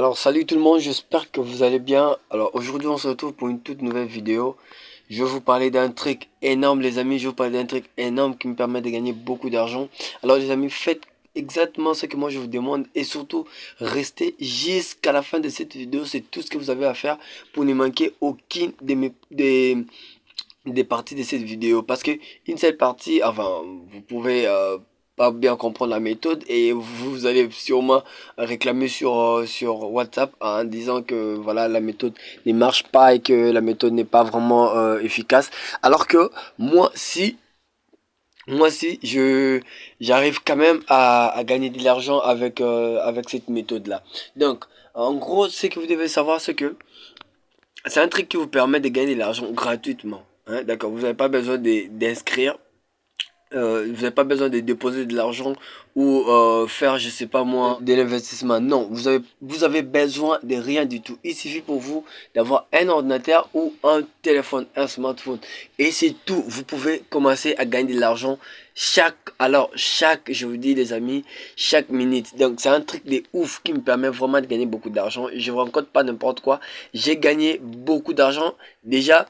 Alors salut tout le monde, j'espère que vous allez bien. Alors aujourd'hui on se retrouve pour une toute nouvelle vidéo. Je vais vous parler d'un truc énorme les amis, je vais vous parler d'un truc énorme qui me permet de gagner beaucoup d'argent. Alors les amis, faites exactement ce que moi je vous demande et surtout restez jusqu'à la fin de cette vidéo. C'est tout ce que vous avez à faire pour ne manquer aucune des parties de cette vidéo, parce que une seule partie, enfin vous pouvez pas bien comprendre la méthode et vous allez sûrement réclamer sur WhatsApp en disant que voilà, la méthode ne marche pas et que la méthode n'est pas vraiment efficace, alors que moi si je j'arrive quand même à gagner de l'argent avec cette méthode là. Donc en gros, ce que vous devez savoir, c'est que c'est un truc qui vous permet de gagner de l'argent gratuitement. Hein, d'accord, vous n'avez pas besoin d'inscrire, vous n'avez pas besoin de déposer de l'argent ou faire, je sais pas moi, de l'investissement. Non, vous avez besoin de rien du tout. Il suffit pour vous d'avoir un ordinateur ou un téléphone, un smartphone. Et c'est tout. Vous pouvez commencer à gagner de l'argent chaque, je vous dis les amis, chaque minute. Donc c'est un truc de ouf qui me permet vraiment de gagner beaucoup d'argent. Je ne vous raconte pas n'importe quoi. J'ai gagné beaucoup d'argent. Déjà,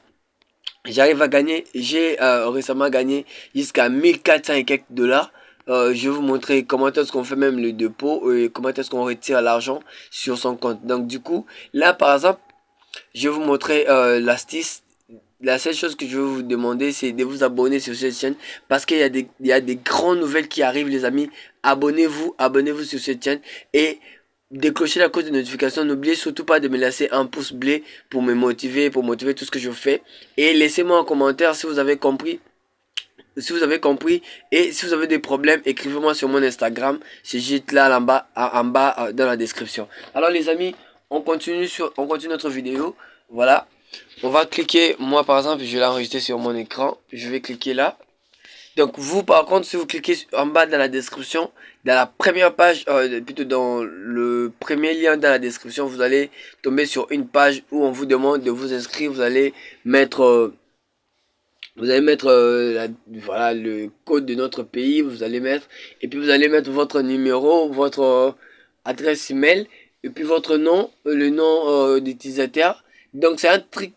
j'arrive à gagner, j'ai récemment gagné jusqu'à 1400 et quelques dollars. Je vais vous montrer comment est-ce qu'on fait même le dépôt et comment est-ce qu'on retire l'argent sur son compte. Donc du coup, là par exemple, je vais vous montrer l'astuce. La seule chose que je vais vous demander, c'est de vous abonner sur cette chaîne parce qu'il y a des grandes nouvelles qui arrivent les amis. Abonnez-vous sur cette chaîne et déclenchez la cloche de notification. N'oubliez surtout pas de me laisser un pouce bleu pour me motiver, pour motiver tout ce que je fais. Et laissez-moi un commentaire si vous avez compris. Si vous avez compris et si vous avez des problèmes, écrivez-moi sur mon Instagram. C'est juste là en bas dans la description. Alors les amis, on continue notre vidéo. Voilà. On va cliquer, moi par exemple, je vais l'enregistrer sur mon écran. Je vais cliquer là. Donc vous par contre, si vous cliquez en bas dans la description, dans la première page, plutôt dans le premier lien dans la description, vous allez tomber sur une page où on vous demande de vous inscrire. Vous allez mettre voilà, le code de notre pays, vous allez mettre, et puis vous allez mettre votre numéro, votre adresse email, et puis votre nom, le nom d'utilisateur. Donc c'est un truc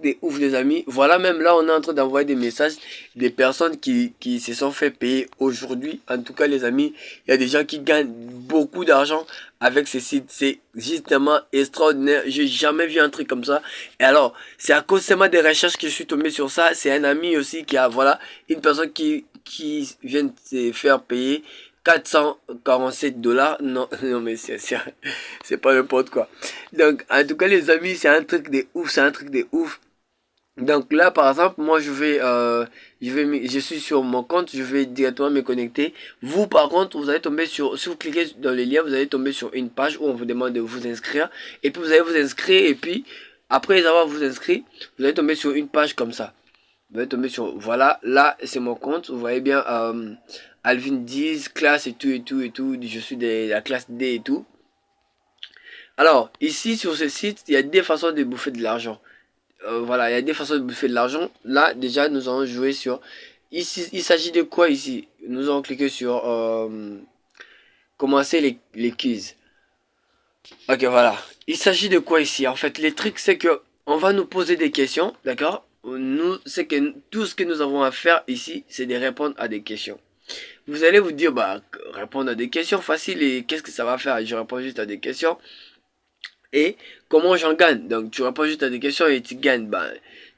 de ouf les amis. Voilà, même là on est en train d'envoyer des messages des personnes qui se sont fait payer aujourd'hui. En tout cas les amis, il y a des gens qui gagnent beaucoup d'argent avec ces sites. C'est justement extraordinaire. J'ai jamais vu un truc comme ça. Et alors, c'est à cause seulement des recherches que je suis tombé sur ça. C'est un ami aussi qui a, voilà, une personne qui vient de se faire payer 447 dollars. Non, non, mais c'est pas n'importe quoi. Donc, en tout cas, les amis, c'est un truc de ouf, c'est un truc de ouf. Donc là, par exemple, moi, je suis sur mon compte, je vais directement me connecter. Vous, par contre, vous allez tomber si vous cliquez dans le lien, vous allez tomber sur une page où on vous demande de vous inscrire. Et puis, vous allez vous inscrire. Et puis, après avoir vous inscrit, vous allez tomber sur une page comme ça. Vous allez tomber sur, voilà, là, c'est mon compte. Vous voyez bien, Alvin 10, classe et tout, et tout, et tout. Je suis de la classe D et tout. Alors, ici, sur ce site, il y a des façons de bouffer de l'argent. Voilà, il y a des façons de bouffer de l'argent. Là, déjà, nous allons jouer sur... Ici, il s'agit de quoi ici? Nous allons cliquer sur commencer les quiz. Ok, voilà. Il s'agit de quoi ici? En fait, les trucs, c'est que on va nous poser des questions, d'accord? Nous, c'est que tout ce que nous avons à faire ici, c'est de répondre à des questions. Vous allez vous dire, bah, répondre à des questions faciles et qu'est-ce que ça va faire? Je réponds juste à des questions. Et comment j'en gagne? Donc tu réponds juste à des questions et tu gagnes. Bah,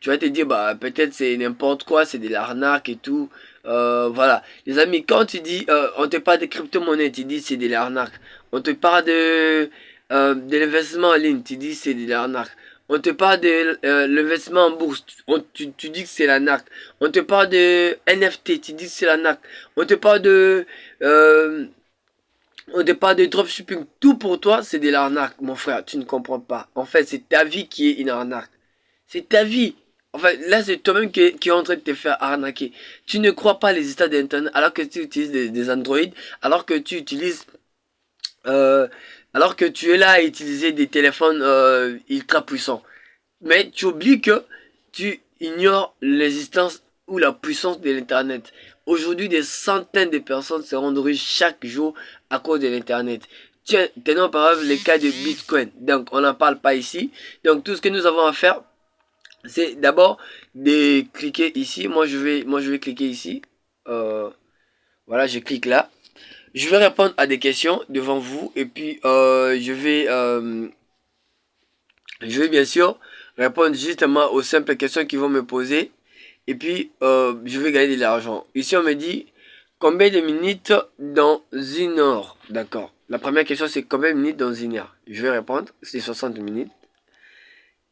tu vas te dire, bah peut-être c'est n'importe quoi, c'est de l'arnaque et tout. Voilà. Les amis, quand tu dis, on te parle de crypto-monnaie, tu dis c'est de l'arnaque. On te parle de l'investissement en ligne, tu dis c'est de l'arnaque. On te parle de l'investissement en bourse, tu dis que c'est l'arnaque. On te parle de NFT, tu dis que c'est l'arnaque. On te parle de... euh, au départ de dropshipping, tout pour toi, c'est de l'arnaque, mon frère. Tu ne comprends pas. En fait, c'est ta vie qui est une arnaque. C'est ta vie. En fait, là, c'est toi-même qui est en train de te faire arnaquer. Tu ne crois pas les états d'internet alors que tu utilises des Android, alors que tu utilises, euh, alors que tu es là à utiliser des téléphones ultra puissants. Mais tu oublies que tu ignores l'existence ou la puissance de l'Internet. Aujourd'hui, des centaines de personnes se rendent riches chaque jour à cause de l'Internet. Tiens, tenons par exemple les cas de Bitcoin. Donc, on n'en parle pas ici. Donc, tout ce que nous avons à faire, c'est d'abord de cliquer ici. Moi, je vais cliquer ici. Voilà, je clique là. Je vais répondre à des questions devant vous. Et puis, je vais bien sûr répondre justement aux simples questions qu'ils vont me poser. Et puis, je vais gagner de l'argent. Ici, on me dit combien de minutes dans une heure. D'accord. La première question, c'est combien de minutes dans une heure. Je vais répondre, c'est 60 minutes.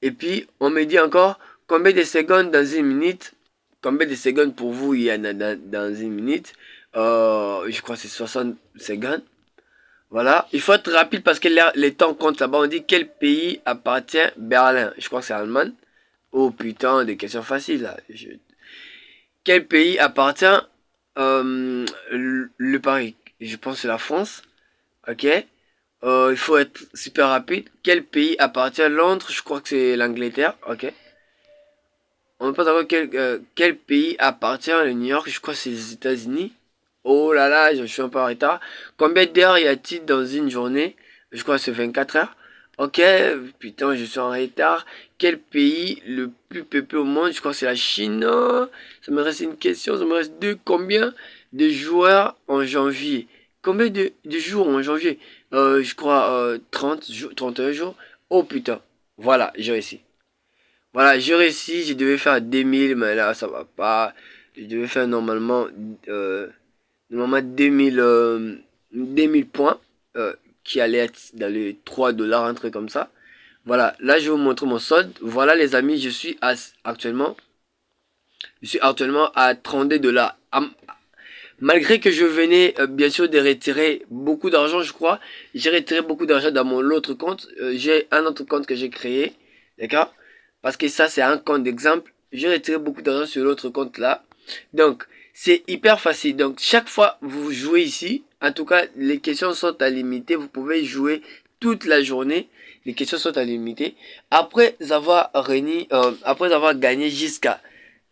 Et puis, on me dit encore combien de secondes dans une minute. Combien de secondes pour vous il y en a dans une minute. Je crois que c'est 60 secondes. Voilà, il faut être rapide parce que les temps comptent là-bas. On dit quel pays appartient Berlin. Je crois que c'est Allemagne. Oh putain, des questions faciles là. Quel pays appartient le Paris? Je pense que c'est la France. Ok. Il faut être super rapide. Quel pays appartient Londres? Je crois que c'est l'Angleterre. Ok. On ne peut pas savoir quel pays appartient à New York. Je crois que c'est les États-Unis. Oh là là, je suis un peu en retard. Combien d'heures y a-t-il dans une journée? Je crois que c'est 24 heures. Ok, putain, je suis en retard. Quel pays le plus peuplé au monde? Je crois que c'est la Chine. Ça me reste une question, ça me reste deux. Combien de joueurs en janvier? Combien de jours en janvier? Je crois 30 jours, 31 jours. Oh putain, voilà, j'ai réussi. Voilà, j'ai réussi, je devais faire 2000, mais là, ça va pas. Je devais faire normalement 2000 points, qui allait être dans les 3 dollars, un truc comme ça. Voilà, là, je vais vous montrer mon solde. Voilà, les amis, je suis actuellement à 32 dollars. Malgré que je venais, bien sûr, de retirer beaucoup d'argent, je crois. J'ai retiré beaucoup d'argent dans mon autre compte. J'ai un autre compte que j'ai créé. D'accord? Parce que ça, c'est un compte d'exemple. J'ai retiré beaucoup d'argent sur l'autre compte là. Donc, c'est hyper facile. Donc, chaque fois vous jouez ici, en tout cas, les questions sont à limiter. Vous pouvez jouer toute la journée. Les questions sont à limiter. Après avoir gagné jusqu'à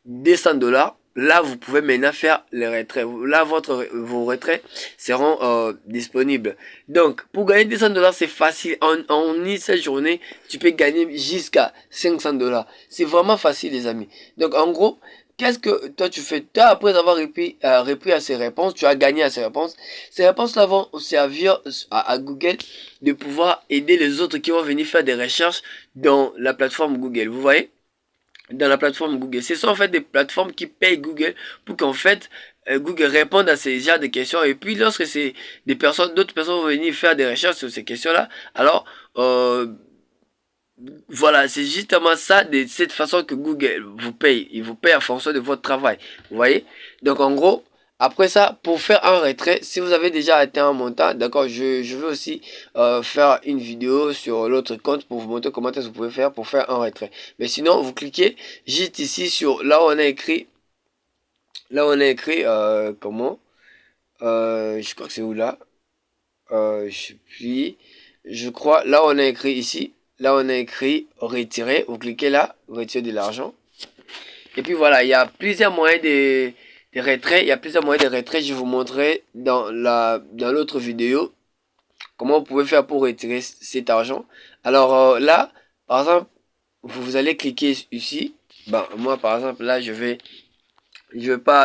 200 dollars, là vous pouvez maintenant faire les retraits. Là vos retraits seront disponibles. Donc pour gagner 200 dollars, c'est facile. En une seule journée, tu peux gagner jusqu'à 500 dollars. C'est vraiment facile, les amis. Donc en gros, qu'est-ce que toi tu fais? Toi, après avoir repris à ces réponses, tu as gagné à ces réponses. Ces réponses-là vont servir à Google de pouvoir aider les autres qui vont venir faire des recherches dans la plateforme Google. Vous voyez? Dans la plateforme Google. Ce sont en fait des plateformes qui payent Google pour qu'en fait Google réponde à ces genres de questions. Et puis lorsque c'est d'autres personnes vont venir faire des recherches sur ces questions-là, alors voilà, c'est justement ça, de cette façon que Google vous paye. Il vous paye en fonction de votre travail. Vous voyez? Donc en gros, après ça, pour faire un retrait, si vous avez déjà atteint un montant, d'accord, je vais aussi faire une vidéo sur l'autre compte pour vous montrer comment est-ce que vous pouvez faire pour faire un retrait. Mais sinon, vous cliquez juste ici sur là où on a écrit, comment, je crois que c'est où là, je crois, là où on a écrit ici, là où on a écrit retirer, vous cliquez là, retirer de l'argent. Et puis voilà, il y a plusieurs moyens de retrait. Il y a plusieurs moyens de retrait. Je vais vous montrer dans l'autre vidéo comment vous pouvez faire pour retirer cet argent. Alors là, par exemple, vous allez cliquer ici. Ben, moi, par exemple, là,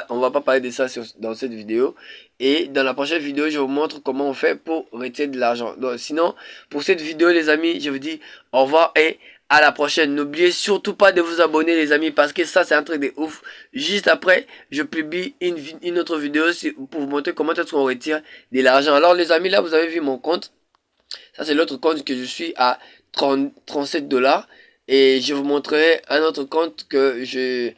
on va pas parler de ça dans cette vidéo. Et dans la prochaine vidéo, je vous montre comment on fait pour retirer de l'argent. Donc, sinon, pour cette vidéo, les amis, je vous dis au revoir et à la prochaine. N'oubliez surtout pas de vous abonner, les amis, parce que ça, c'est un truc de ouf. Juste après, je publie une autre vidéo pour vous montrer comment est-ce qu'on retire de l'argent. Alors, les amis, là, vous avez vu mon compte. Ça, c'est l'autre compte que je suis à 37 dollars. Et je vous montrerai un autre compte que j'ai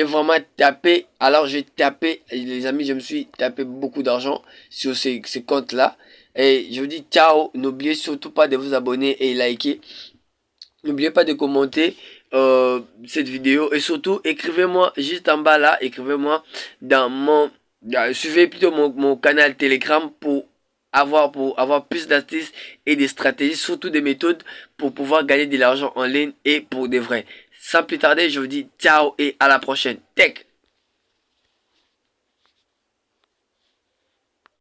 vraiment tapé. Alors, j'ai tapé, les amis, je me suis tapé beaucoup d'argent sur ces comptes-là. Et je vous dis ciao. N'oubliez surtout pas de vous abonner et liker. N'oubliez pas de commenter cette vidéo. Et surtout, écrivez-moi juste en bas là. Écrivez-moi dans suivez plutôt mon canal Telegram pour avoir plus d'astuces et des stratégies, surtout des méthodes pour pouvoir gagner de l'argent en ligne et pour de vrai. Sans plus tarder, je vous dis ciao et à la prochaine. Tech!